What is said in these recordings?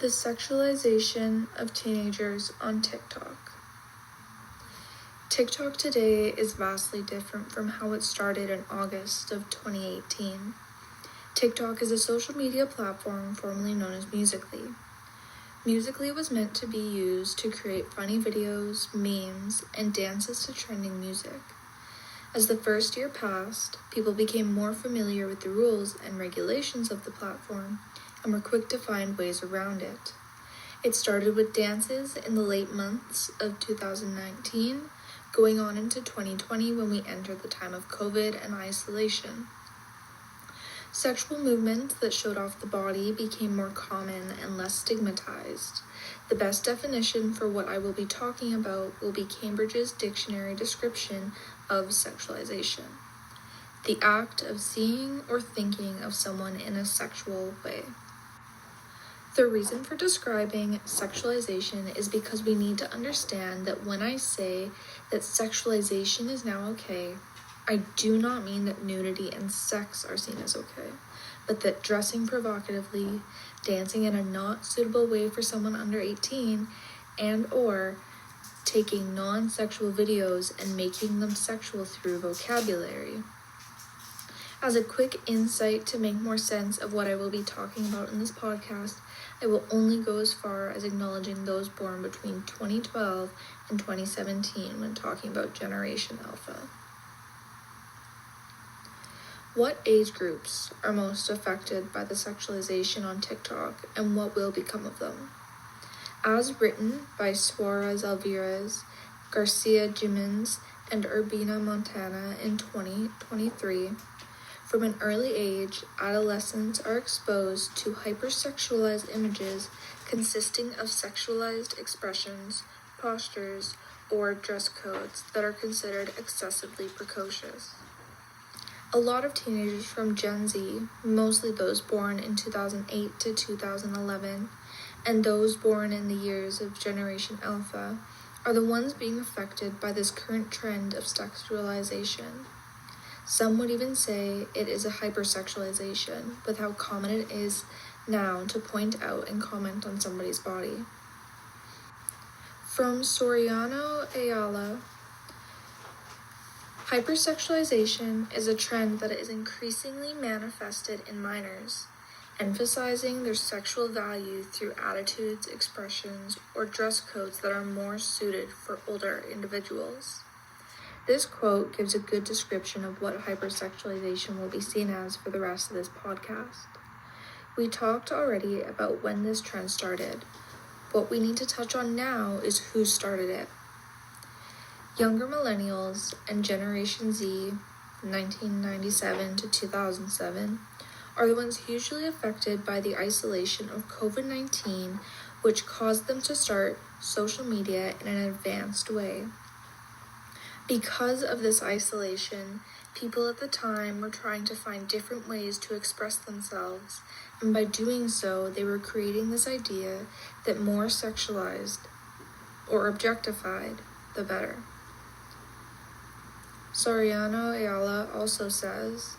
The sexualization of teenagers on TikTok. TikTok today is vastly different from how it started in August of 2018. TikTok is a social media platform formerly known as Musical.ly. Musical.ly was meant to be used to create funny videos, memes, and dances to trending music. As the first year passed, people became more familiar with the rules and regulations of the platform and were quick to find ways around it. It started with dances in the late months of 2019, going on into 2020 when we entered the time of COVID and isolation. Sexual movements that showed off the body became more common and less stigmatized. The best definition for what I will be talking about will be Cambridge's dictionary description of sexualization: the act of seeing or thinking of someone in a sexual way. The reason for describing sexualization is because we need to understand that when I say that sexualization is now okay, I do not mean that nudity and sex are seen as okay, but that dressing provocatively, dancing in a not suitable way for someone under 18, and/or taking non-sexual videos and making them sexual through vocabulary. As a quick insight to make more sense of what I will be talking about in this podcast, I will only go as far as acknowledging those born between 2012 and 2017 when talking about Generation Alpha. What age groups are most affected by the sexualization on TikTok, and what will become of them? As written by Suarez Alvarez, Garcia Jimenez, and Urbina Montana in 2023, from an early age, adolescents are exposed to hypersexualized images consisting of sexualized expressions, postures, or dress codes that are considered excessively precocious. A lot of teenagers from Gen Z, mostly those born in 2008 to 2011, and those born in the years of Generation Alpha, are the ones being affected by this current trend of sexualization. Some would even say it is a hypersexualization, with how common it is now to point out and comment on somebody's body. From Soriano Ayala, hypersexualization is a trend that is increasingly manifested in minors, emphasizing their sexual value through attitudes, expressions, or dress codes that are more suited for older individuals. This quote gives a good description of what hypersexualization will be seen as for the rest of this podcast. We talked already about when this trend started. What we need to touch on now is who started it. Younger millennials and Generation Z, 1997 to 2007, are the ones hugely affected by the isolation of COVID-19, which caused them to start social media in an advanced way. Because of this isolation, people at the time were trying to find different ways to express themselves, and by doing so, they were creating this idea that more sexualized or objectified, the better. Soriano Ayala also says,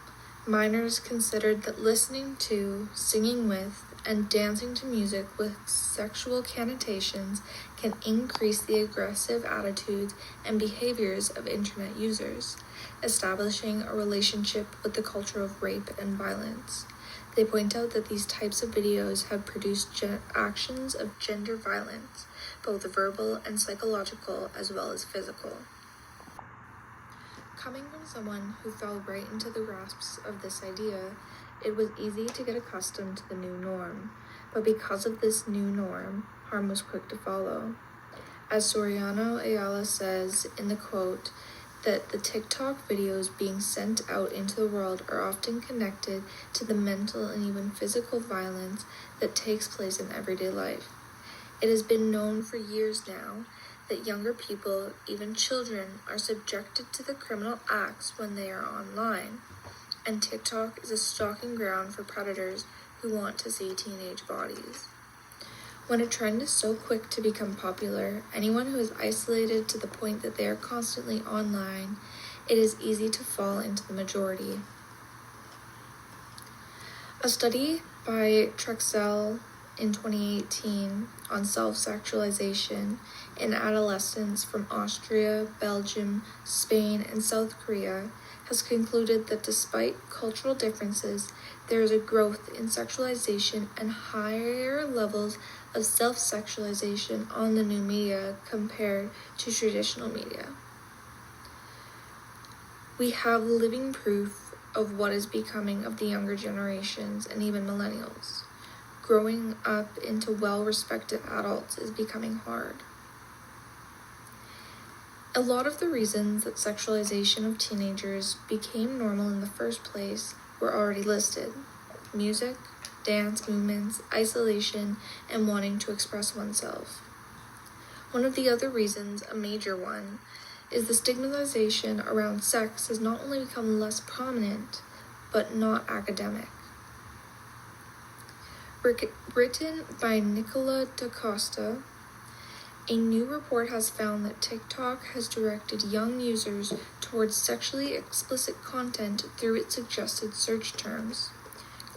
minors considered that listening to, singing with, and dancing to music with sexual connotations can increase the aggressive attitudes and behaviors of internet users, establishing a relationship with the culture of rape and violence. They point out that these types of videos have produced actions of gender violence, both verbal and psychological as well as physical. Coming from someone who fell right into the grasps of this idea, it was easy to get accustomed to the new norm, but because of this new norm, harm was quick to follow. As Soriano Ayala says in the quote, that the TikTok videos being sent out into the world are often connected to the mental and even physical violence that takes place in everyday life. It has been known for years now that younger people, even children, are subjected to the criminal acts when they are online, and TikTok is a stalking ground for predators who want to see teenage bodies. When a trend is so quick to become popular, anyone who is isolated to the point that they are constantly online, it is easy to fall into the majority. A study by Trexel in 2018 on self-sexualization in adolescents from Austria, Belgium, Spain, and South Korea has concluded that despite cultural differences, there is a growth in sexualization and higher levels of self-sexualization on the new media compared to traditional media. We have living proof of what is becoming of the younger generations and even millennials. Growing up into well-respected adults is becoming hard. A lot of the reasons that sexualization of teenagers became normal in the first place were already listed: music, dance movements, isolation, and wanting to express oneself. One of the other reasons, a major one, is the stigmatization around sex has not only become less prominent, but not academic. Written by Nicola da Costa, a new report has found that TikTok has directed young users towards sexually explicit content through its suggested search terms.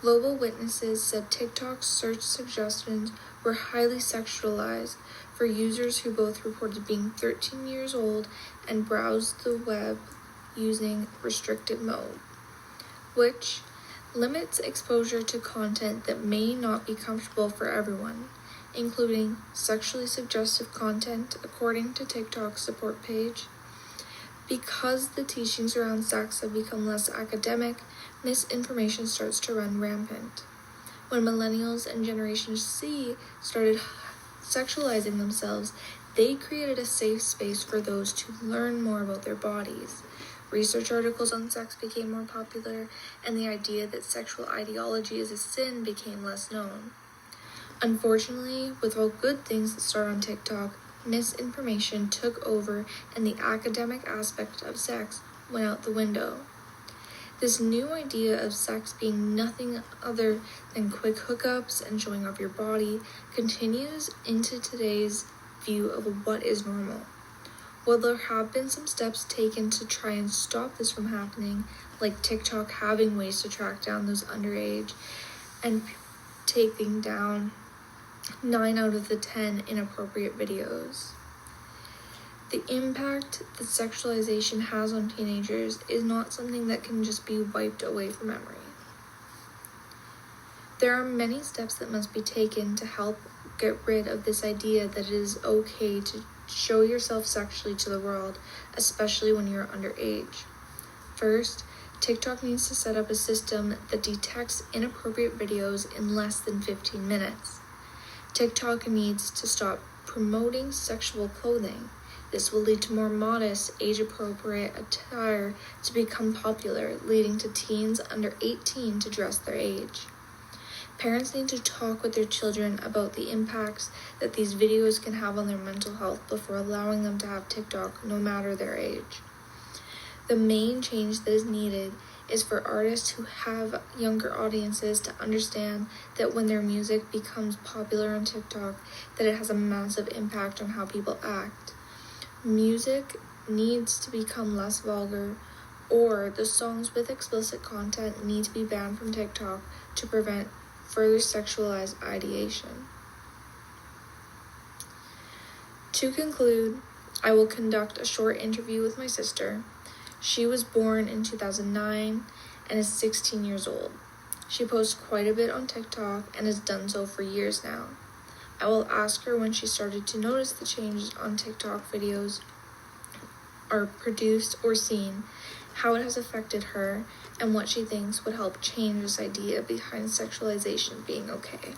Global Witnesses said TikTok's search suggestions were highly sexualized for users who both reported being 13 years old and browsed the web using restricted mode, which limits exposure to content that may not be comfortable for everyone, including sexually suggestive content, according to TikTok's support page. Because the teachings around sex have become less academic, misinformation starts to run rampant. When millennials and Generation C started sexualizing themselves, they created a safe space for those to learn more about their bodies. Research articles on sex became more popular, and the idea that sexual ideology is a sin became less known. Unfortunately, with all good things that start on TikTok, misinformation took over and the academic aspect of sex went out the window. This new idea of sex being nothing other than quick hookups and showing off your body continues into today's view of what is normal. While there have been some steps taken to try and stop this from happening, like TikTok having ways to track down those underage and taking down 9 out of the 10 inappropriate videos. The impact that sexualization has on teenagers is not something that can just be wiped away from memory. There are many steps that must be taken to help get rid of this idea that it is okay to show yourself sexually to the world, especially when you're underage. First, TikTok needs to set up a system that detects inappropriate videos in less than 15 minutes. TikTok needs to stop promoting sexual clothing. This will lead to more modest, age-appropriate attire to become popular, leading to teens under 18 to dress their age. Parents need to talk with their children about the impacts that these videos can have on their mental health before allowing them to have TikTok, no matter their age. The main change that is needed is for artists who have younger audiences to understand that when their music becomes popular on TikTok, that it has a massive impact on how people act. Music needs to become less vulgar, or the songs with explicit content need to be banned from TikTok to prevent further sexualized ideation. To conclude, I will conduct a short interview with my sister. She was born in 2009 and is 16 years old. She posts quite a bit on TikTok and has done so for years now. I will ask her when she started to notice the changes on TikTok videos are produced or seen, how it has affected her, and what she thinks would help change this idea behind sexualization being okay.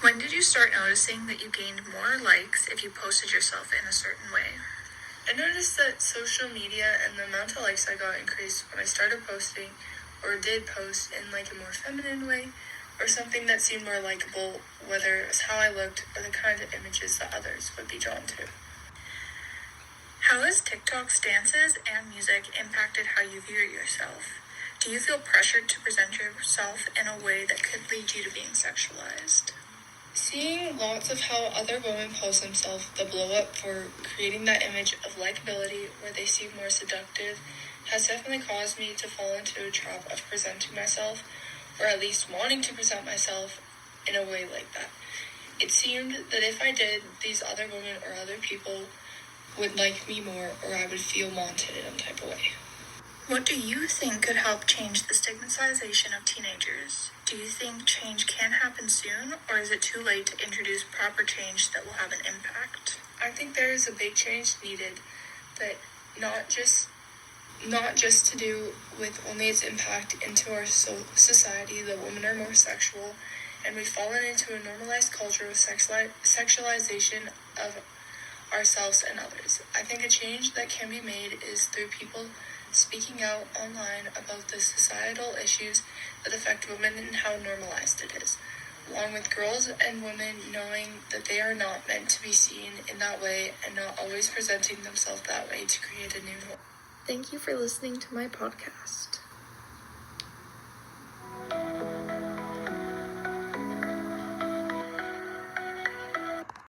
When did you start noticing that you gained more likes if you posted yourself in a certain way? I noticed that social media and the amount of likes I got increased when I started posting or did post in like a more feminine way or something that seemed more likable, whether it was how I looked or the kind of images that others would be drawn to. How has TikTok's dances and music impacted how you view yourself? Do you feel pressured to present yourself in a way that could lead you to being sexualized? Seeing lots of how other women post themselves, the blow up for creating that image of likability where they seem more seductive, has definitely caused me to fall into a trap of presenting myself, or at least wanting to present myself in a way like that. It seemed that if I did, these other women or other people would like me more, or I would feel wanted in a type of way. What do you think could help change the stigmatization of teenagers? Do you think change can happen soon, or is it too late to introduce proper change that will have an impact? I think there is a big change needed, but not just to do with only its impact into our society, that women are more sexual, and we've fallen into a normalized culture of sexualization of ourselves and others. I think a change that can be made is through people speaking out online about the societal issues that affect women and how normalized it is, along with girls and women knowing that they are not meant to be seen in that way and not always presenting themselves that way to create a new norm. Thank you for listening to my podcast.